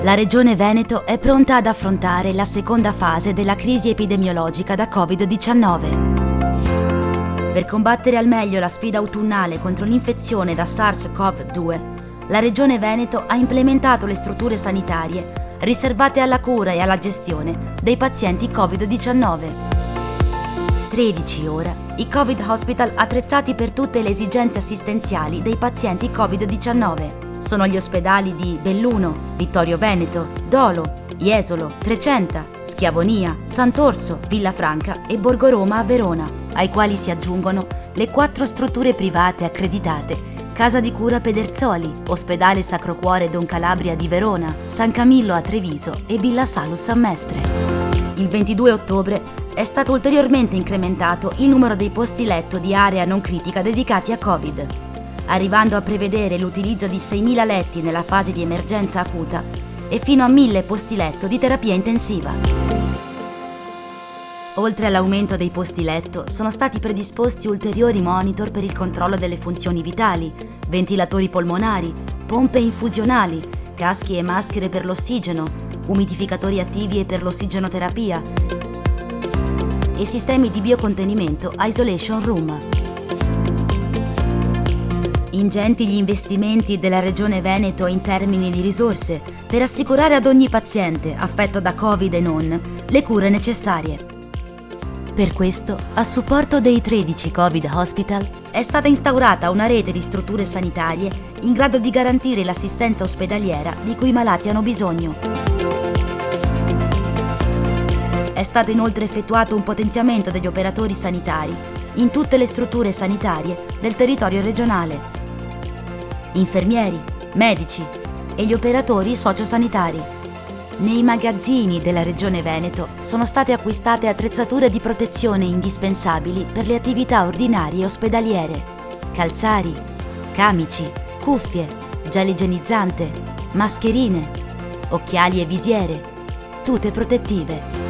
La Regione Veneto è pronta ad affrontare la seconda fase della crisi epidemiologica da Covid-19. Per combattere al meglio la sfida autunnale contro l'infezione da SARS-CoV-2, la Regione Veneto ha implementato le strutture sanitarie riservate alla cura e alla gestione dei pazienti Covid-19. 13 ora i Covid Hospital attrezzati per tutte le esigenze assistenziali dei pazienti Covid-19. Sono gli ospedali di Belluno, Vittorio Veneto, Dolo, Jesolo, Trecenta, Schiavonia, Sant'Orso, Villafranca e Borgoroma a Verona, ai quali si aggiungono le 4 strutture private accreditate: Casa di Cura Pederzoli, Ospedale Sacro Cuore Don Calabria di Verona, San Camillo a Treviso e Villa Salus a Mestre. Il 22 ottobre è stato ulteriormente incrementato il numero dei posti letto di area non critica dedicati a Covid, arrivando a prevedere l'utilizzo di 6.000 letti nella fase di emergenza acuta e fino a 1.000 posti letto di terapia intensiva. Oltre all'aumento dei posti letto, sono stati predisposti ulteriori monitor per il controllo delle funzioni vitali, ventilatori polmonari, pompe infusionali, caschi e maschere per l'ossigeno, umidificatori attivi e per l'ossigenoterapia e sistemi di biocontenimento Isolation Room. Ingenti gli investimenti della Regione Veneto in termini di risorse per assicurare ad ogni paziente affetto da Covid e non le cure necessarie. Per questo, a supporto dei 13 Covid Hospital, è stata instaurata una rete di strutture sanitarie in grado di garantire l'assistenza ospedaliera di cui i malati hanno bisogno. È stato inoltre effettuato un potenziamento degli operatori sanitari in tutte le strutture sanitarie del territorio regionale: infermieri, medici e gli operatori sociosanitari. Nei magazzini della Regione Veneto sono state acquistate attrezzature di protezione indispensabili per le attività ordinarie ospedaliere: calzari, camici, cuffie, gel igienizzante, mascherine, occhiali e visiere, tute protettive.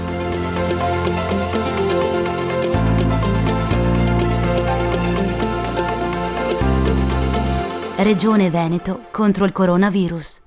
Regione Veneto contro il coronavirus.